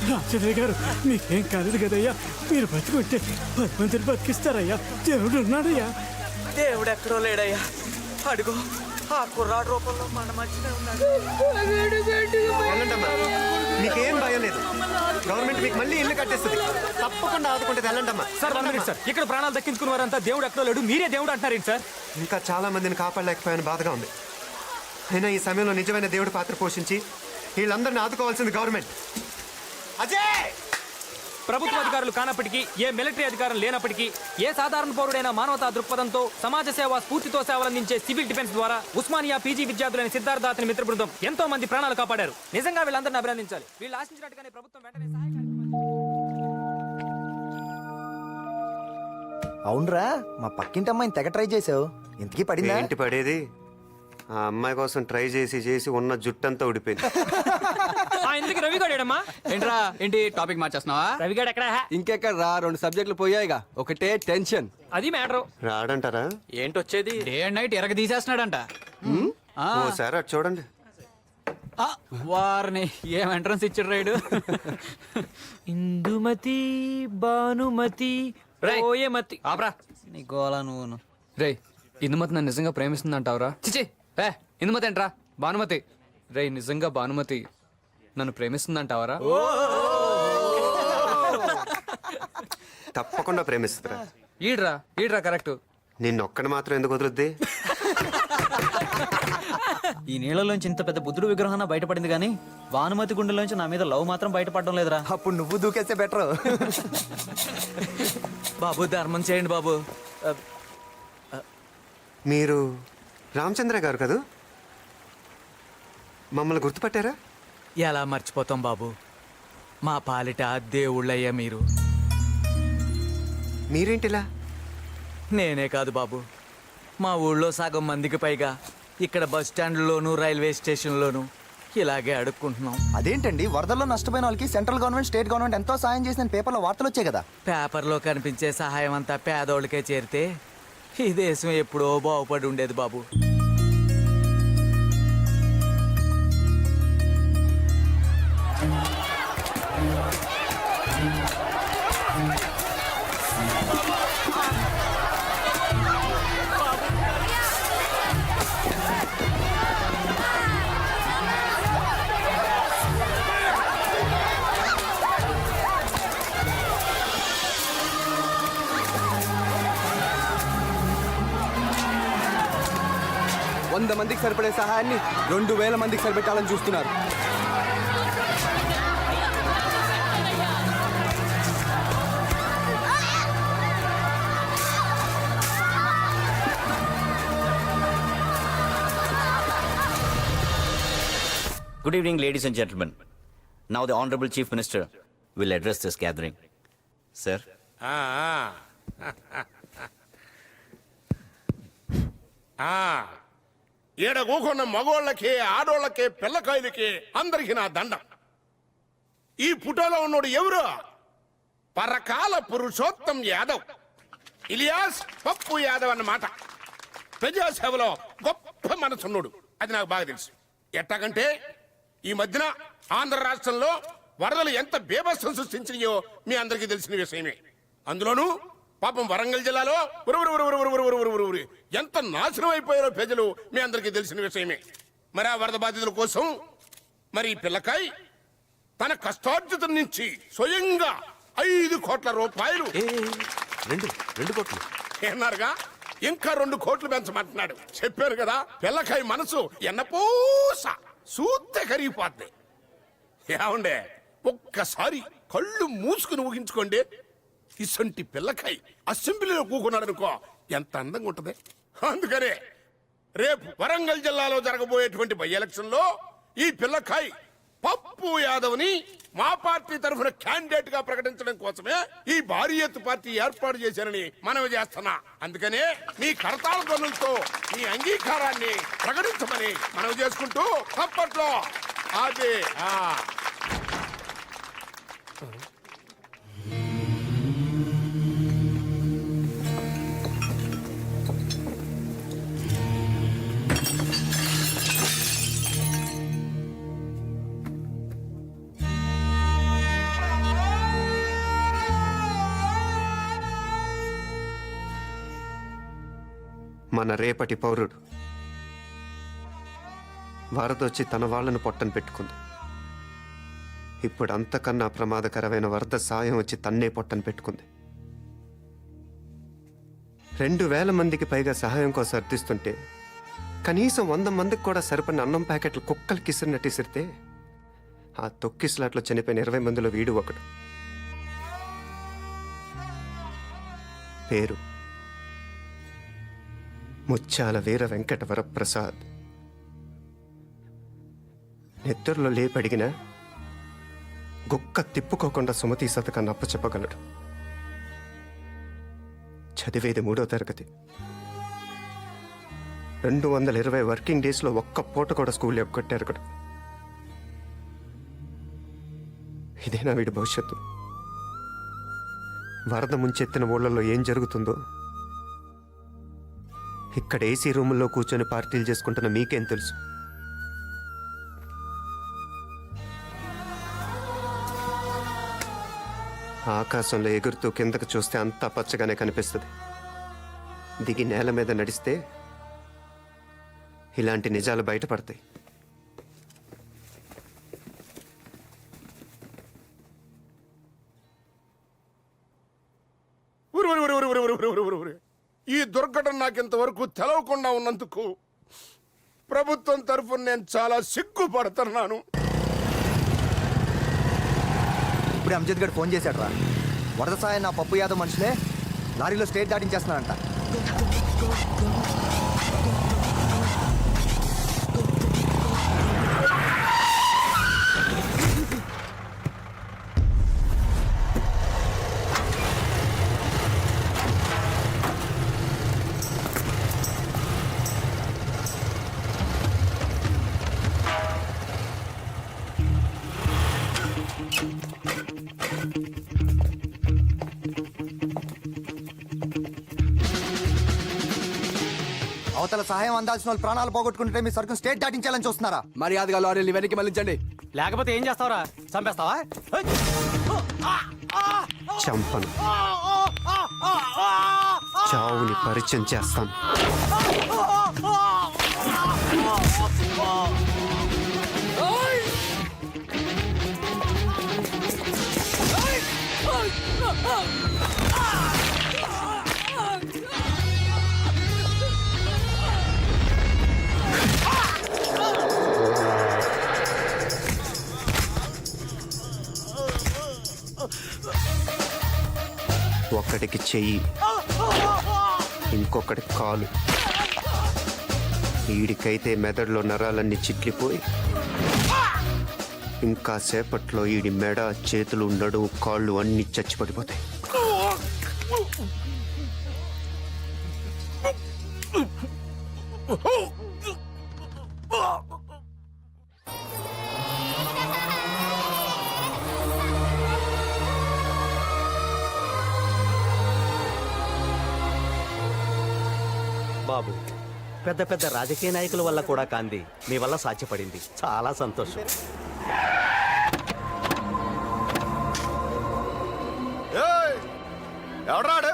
రామచంద్ర గారు మీకేం కాలేదు కదయ్యా, మీరు బతుకుంటే 10 మందిని బతికిస్తారయ్యా. దేవుడు ఉన్నాడయ్యా. దేవుడు ఎక్కడో లేడయ్యా, అడుగు ఆ కుర్రాడు రూపంలో మన మధ్యనే ఉన్నాడు. మీకేం భయం లేదు, గవర్నమెంట్ మీకు మళ్ళీ ఇల్లు కట్టేస్తుంది. తప్పకుండా ఆదుకుంటే వెళ్ళండమ్మా. సార్ ఇక్కడ ప్రాణాలు దక్కించుకున్న వారంతా దేవుడు ఎక్కడో లేడు, మీరే దేవుడు అంటారేంటి సార్? ఇంకా చాలా మందిని కాపాడలేకపోయాను, బాధగా ఉంది. అయినా ఈ సమయంలో నిజమైన దేవుడి పాత్ర పోషించి వీళ్ళందరినీ ఆదుకోవాల్సింది గవర్నమెంట్. అజయ్! ప్రభుత్వ అధికారులు కానప్పటికీ, ఏ మిలిటరీ అధికారం లేనప్పటికీ, ఏ సాధారణ పౌరుడైన మానవతా దృక్పథంతో సమాజ సేవ స్ఫూర్తితో సేవలందించే సివిల్ డిఫెన్స్ ద్వారా ఉస్మానియా పీజీ విద్యార్థులైన సిద్ధార్థ అతని మిత్ర బృందం ఎంతో మంది ప్రాణాలు కాపాడారు. నిజంగా వీళ్ళందరినీ అభినందించాలి. వీళ్ళు ఆశించినట్టుగానే ప్రభుత్వం వెంటనే సహాయ. అవునరా, మా పక్కింటి అమ్మాయిని తెగ ట్రై చేసావు, ఇంతకీ పడిందా? ఏంటి పడేది? ఆ అమ్మాయి కోసం ట్రై చేసి ఉన్న జుట్టంతా ఊడిపోయింది. ఎందుకు రవిగాడేడమ్మా? ఏంట్రా, ఏంటి టాపిక్ మార్చేస్తున్నావా? రవిగాడు ఎక్కడ? ఇంకెక్కడ రా, 2 సబ్జెక్టులు పోయాయిగా, ఒకటే టెన్షన్. అది మ్యాటర్. రాడంటారా? ఏంటొచ్చేది? డే అండ్ నైట్ ఎరగ తీసేస్తున్నాడంట. ఓసారి అటు చూడండి. వారిని ఏం ఎంట్రన్స్ ఇచ్చాడు రైడు. ఇందుమతి భానుమతి ఓయమతి. ఆపరా నీ గోలా నువ్వును. రే, ఇందుమతి నన్ను నిజంగా ప్రేమిస్తుందంటావురా? చిచి, ఇందుమతి ఏంట్రా, భానుమతి. రే, నిజంగా భానుమతి నన్ను ప్రేమిస్తుందంటావరా? తప్పకుండా ప్రేమిస్తుందిరా. ఈడ్రా కరెక్ట్. నిన్నొక్కడి మాత్రం ఎందుకు వదులుద్ది? ఈ నీళ్ళలోంచి ఇంత పెద్ద బుద్ధుడు విగ్రహం బయటపడింది, కానీ భానుమతి గుండెలోంచి నా మీద లవ్ మాత్రం బయటపడడం లేదురా. అప్పుడు నువ్వు దూకేస్తే బెటర్. బాబు, ధర్మం చేయండి బాబు. మీరు రామచంద్ర గారు కదూ? మమ్మల్ని గుర్తుపట్టారా? ఎలా మర్చిపోతాం బాబు, మా పాలిట దేవుళ్ళయ్యా మీరు. మీరేంటిలా? నేనే కాదు బాబు, మా ఊళ్ళో సగం మందికి పైగా ఇక్కడ బస్ స్టాండ్లోను రైల్వే స్టేషన్లోను ఇలాగే అడుక్కుంటున్నాం. అదేంటండి, వరదల్లో నష్టపోయిన వాళ్ళకి సెంట్రల్ గవర్నమెంట్, స్టేట్ గవర్నమెంట్ ఎంతో సాయం చేసిన పేపర్లో వార్తలు వచ్చాయి కదా. పేపర్లో కనిపించే సహాయం అంతా పేదోళ్ళకే చేరితే ఈ దేశం ఎప్పుడో బాగుపడి ఉండేది బాబు. వంద మందికి సరిపడే సహాయాన్ని 2000 మందికి సరిపెట్టాలని చూస్తున్నారు. Good evening, ladies and gentlemen. Now the Honorable Chief Minister will address this gathering. Sir. ఈడ కూకున్న మగోళ్ళకి, ఆడోళ్ళకి, పిల్లకాయలకి అందరికి నా దండం. ఈ ఫోటోలో ఉన్నోడు ఎవరు? పరకాల పురుషోత్తం యాదవ్, ఇలియాస్ పప్పు యాదవ్ అన్నమాట. ప్రజాసేవలో గొప్ప మనసున్నోడు, అది నాకు బాగా తెలుసు. ఎట్టాగంటే ఈ మధ్యన ఆంధ్ర రాష్ట్రంలో వరదలు ఎంత బీభత్సం సృష్టించినాయో మీ అందరికీ తెలిసిన విషయమే. అందులోనూ పాపం వరంగల్ జిల్లాలో ఎంత నాశనం అయిపోయారో ప్రజలు మీ అందరికీ తెలిసిన విషయమే. మరి ఆ వరద బాధితుల కోసం మరి పిల్లకాయ్ తన కష్టార్జితం నుంచి స్వయంగా 5 కోట్ల రూపాయలు, 2 కోట్లు ఏన్నారుగా, ఇంకా 2 కోట్లు పెంచమంటున్నాడు. చెప్పారు కదా, పిల్లకాయ మనసు ఎన్నపూస సూత్తే కరిగిపోద్ది. ఏమండే, ఒక్కసారి కళ్ళు మూసుకుని ఊహించుకోండి, ఇసంటి పిల్లకాయ అసెంబ్లీలో కూకున్నాడు అనుకో, ఎంత అందంగా ఉంటది. అందుకనే రేపు వరంగల్ జిల్లాలో జరగబోయేటువంటి బై ఎలక్షన్ లో ఈ పిల్లకాయ పప్పు యాదవ్ని మా పార్టీ తరఫున క్యాండిడేట్ గా ప్రకటించడం కోసమే ఈ భారీ ఎత్తు పార్టీ ఏర్పాటు చేశారని మనవి చేస్తున్నా. అందుకనే మీ కరతాళ ధ్వనులతో మీ అంగీకారాన్ని ప్రకటించమని మనవి చేసుకుంటూ తప్పట్లో అదే మన రేపటి పౌరుడు. వరదొచ్చి తన వాళ్ళను పొట్టను పెట్టుకుంది. ఇప్పుడు అంతకన్నా ప్రమాదకరమైన వరద సాయం వచ్చి తన్నే పొట్టను పెట్టుకుంది. 2,000 మందికి పైగా సహాయం కోసం అర్థిస్తుంటే కనీసం 100 మందికి కూడా సరిపడిన అన్నం ప్యాకెట్లు కుక్కలకి ఇసిరినట్టు ఇసిరితే ఆ తొక్కిస్లాట్లో చనిపోయిన 20 మందిలో వీడు ఒకడు. పేరు ముత్యాల వీర వెంకట వరప్రసాద్. నిద్రలో లేపడిగినా గుక్క తిప్పుకోకుండా సుమతి శతకాన్ని అప్పచెప్పగలడు. చదివేది 3వ తరగతి. 220 వర్కింగ్ డేస్లో ఒక్క పూట కూడా స్కూల్ ఎగ్గొట్టారు కూడా. ఇదేనా వీడి భవిష్యత్తు? వరద ముంచెత్తిన ఊళ్ళల్లో ఏం జరుగుతుందో ఇక్కడ ఏసీ రూముల్లో కూర్చొని పార్టీలు చేసుకుంటున్న మీకేం తెలుసు? ఆకాశంలో ఎగురుతూ కిందకు చూస్తే అంతా పచ్చగానే కనిపిస్తుంది. దిగి నేల మీద నడిస్తే ఇలాంటి నిజాలు బయటపడతాయి. ఈ దుర్ఘటన నాకింతవరకు తెలవకుండా ఉన్నందుకు ప్రభుత్వం తరఫున నేను చాలా సిగ్గుపడుతున్నాను. ఇప్పుడు అంజద్ గడ్ ఫోన్ చేశాడు రా. వరద సాయం నా పప్పు యాదవ్ మనుషులే లారీలో స్టేట్ దాటించేస్తున్నానంట. అవతల సహాయం అందాల్సిన వాళ్ళు ప్రాణాలు పోగొట్టుకుంటే మీ సరుకును స్టేట్ దాటించాలని చూస్తున్నారా? మర్యాదగా లారీలు వెనక్కి మళ్ళించండి. లేకపోతే ఏం చేస్తావురా? చంపేస్తావా? చంపను, చావుని పరిచయం చేస్తాను. ఒకడికి చెయ్యి, ఇంకొకడికి కాలు. ఈడికైతే మెదడులో నరాలన్నీ చిట్లిపోయి ఇంకా సేపట్లో ఈడి మెడ, చేతులు, నడుము, కాళ్ళు అన్నీ చచ్చిపడిపోతాయి. బాబు, పెద్ద పెద్ద రాజకీయ నాయకుల వల్ల కూడా కాంది మీ వల్ల సాధ్యపడింది. చాలా సంతోషం. ఎవడ్రాడు?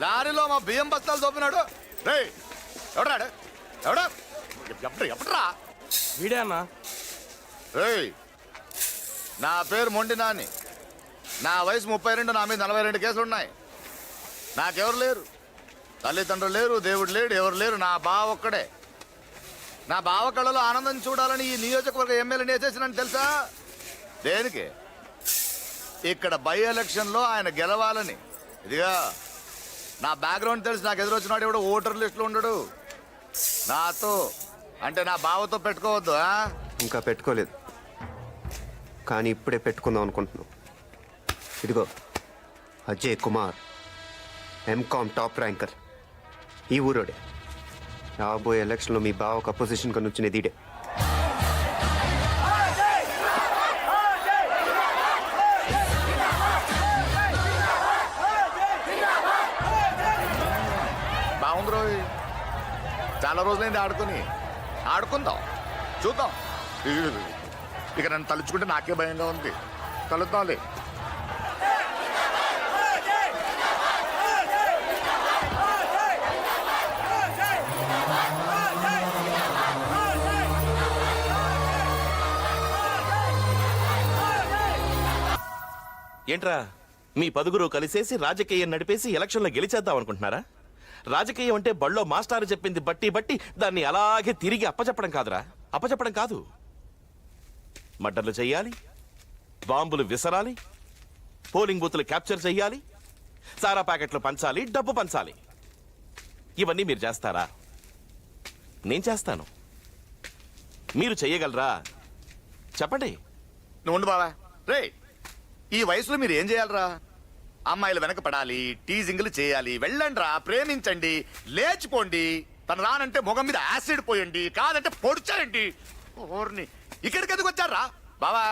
లారీలో మా బియ్యం బస్తాలు దోపినాడు. ఎవడ్రాడు? ఎప్పుడ్రా? వీడే అన్నా. నా పేరు మొండి నాని. నా వయసు 32, నా మీద 42 కేసులు ఉన్నాయి. నాకెవరు లేరు, తల్లిదండ్రులు లేరు, దేవుడు లేడు, ఎవరు లేరు. నా బావ ఒక్కడే. నా బావ కళ్ళలో ఆనందం చూడాలని ఈ నియోజకవర్గ ఎమ్మెల్యేని వేసేసినని తెలుసా? దేనికి? ఇక్కడ బై ఎలక్షన్లో ఆయన గెలవాలని. ఇదిగా నా బ్యాక్గ్రౌండ్ తెలిసి నాకు ఎదురొచ్చినాడు ఎవడో ఓటర్ లిస్టులో ఉండడు. నాతో అంటే నా బావతో పెట్టుకోవద్దు. ఇంకా పెట్టుకోలేదు, కానీ ఇప్పుడే పెట్టుకుందాం అనుకుంటున్నాం. ఇదిగో Ajay Kumar, MCom top ranker, ఈ ఊరోడే. రాబోయే ఎలక్షన్లో మీ బావకు అపోజిషన్గా నుంచి దీడే. బాగుంది రోయ్, చాలా రోజులైంది ఆడుకుందాం, చూద్దాం. ఇక నన్ను తలుచుకుంటే నాకే భయంగా ఉంది. కలుద్దాంలే. ఏంట్రా మీ పదుగురు కలిసేసి రాజకీయం నడిపేసి ఎలక్షన్లో గెలిచేద్దాం అనుకుంటున్నారా? రాజకీయం అంటే బళ్ళో మాస్టారు చెప్పింది బట్టి బట్టి దాన్ని అలాగే తిరిగి అప్పచెప్పడం కాదురా. అప్పచెప్పడం కాదు, మర్డర్లు చెయ్యాలి, బాంబులు విసరాలి, పోలింగ్ బూత్లు క్యాప్చర్ చెయ్యాలి, సారా ప్యాకెట్లు పంచాలి, డబ్బు పంచాలి. ఇవన్నీ మీరు చేస్తారా? నేను చేస్తాను. మీరు చెయ్యగలరా? చెప్పండి. నువ్వు ఉండు బావా. రే, ఈ వయసులో మీరు ఏం చేయాలరా? అమ్మాయిలు వెనక పడాలి, టీజింగ్లు చేయాలి. వెళ్ళండ్రా, ప్రేమించండి, లేచిపోండి. తను రానంటే ముఖం మీద యాసిడ్ పోయండి, కాదంటే పొడిచాయండి. ఓర్ని ఇక్కడికి ఎందుకు వచ్చారా బావా?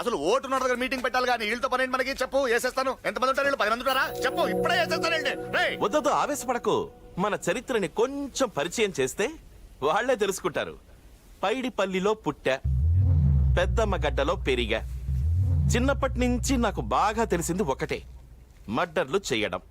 అసలు ఓటు నోట దగ్గర మీటింగ్ పెట్టాలి కానీ వీళ్ళతో పని మనకి చెప్పు. వేసేస్తాను. ఎంతమంది ఉంటారు వీళ్ళు? 10 మంది ఉంటారా? చెప్పు, ఇప్పుడే వేసేస్తానండి. వద్దొద్దు, ఆవేశపడకు. మన చరిత్రని కొంచెం పరిచయం చేస్తే వాళ్లే తెలుసుకుంటారు. పైడిపల్లిలో పుట్టా, పెద్దమ్మ గడ్డలో పెరిగా. చిన్నప్పటి నుంచి నాకు బాగా తెలిసింది ఒకటే, మర్డర్లు చెయ్యడం.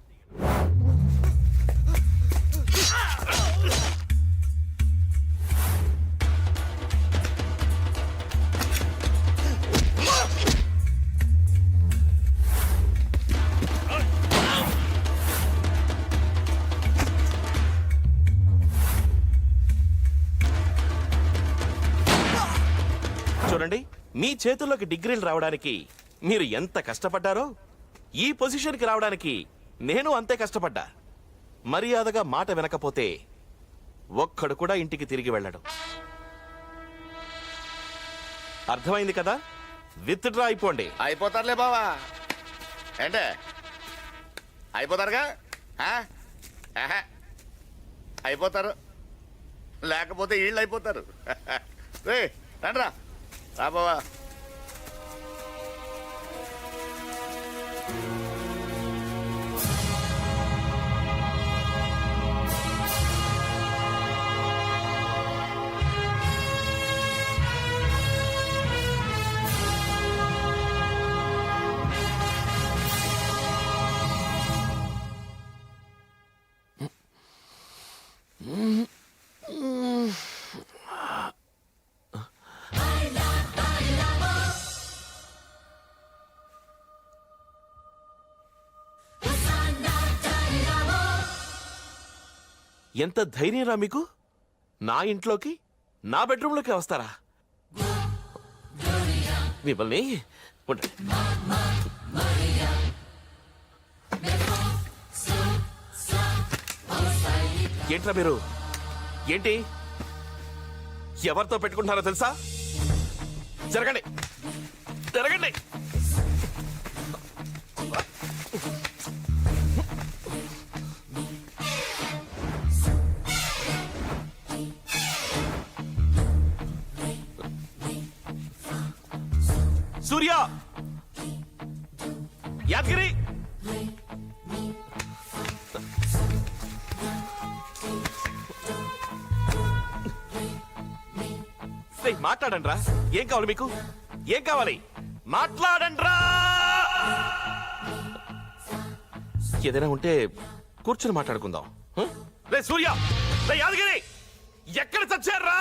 చూడండి, మీ చేతుల్లోకి డిగ్రీలు రావడానికి మీరు ఎంత కష్టపడ్డారో ఈ పొజిషన్కి రావడానికి నేను అంతే కష్టపడ్డా. మర్యాదగా మాట వినకపోతే ఒక్కడు కూడా ఇంటికి తిరిగి వెళ్ళడు. అర్థమైంది కదా? విత్ డ్రా అయిపోండి. అయిపోతారులే బావా. ఏంటే అయిపోతారుగా? అయిపోతారు, లేకపోతే వీళ్ళు అయిపోతారు. రే రండ్రా, రా బావా. ఎంత ధైర్యం రా మీకు? నా ఇంట్లోకి, నా బెడ్రూమ్లోకి వస్తారా? మిమ్మల్ని ఏంట్రా మీరు? ఏంటి ఎవరితో పెట్టుకుంటున్నారో తెలుసా? జరగండి, జరగండి. సూర్య, యాదగిరి, మాట్లాడండి రా. ఏం కావాలి మీకు? ఏం కావాలి? మాట్లాడండి రా. ఏదైనా ఉంటే కూర్చుని మాట్లాడుకుందాం. రే సూర్య, రే యాదగిరి, ఎక్కడ చచ్చారా?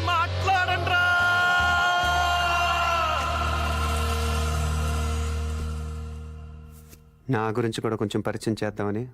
మాట్లాడండి రా. నా గురించి కూడా కొంచెం పరిచయం చేద్దామని.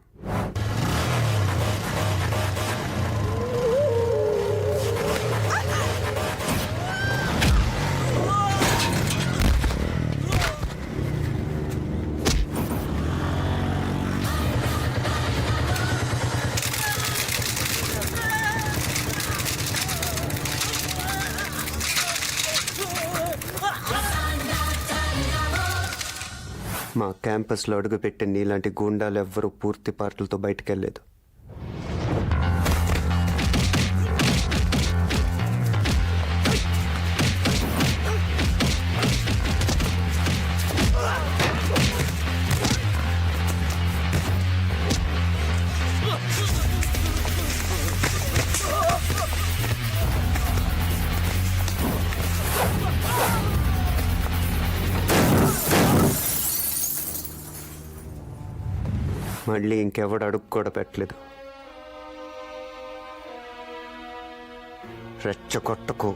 మా క్యాంపస్లో అడుగుపెట్టే నీలాంటి గూండాలు ఎవ్వరూ పూర్తి పార్టీలతో బయటకెళ్ళలేదు. మళ్ళీ ఇంకెవడు అడుగు కూడా పెట్టలేదు. రెచ్చగొట్టకు.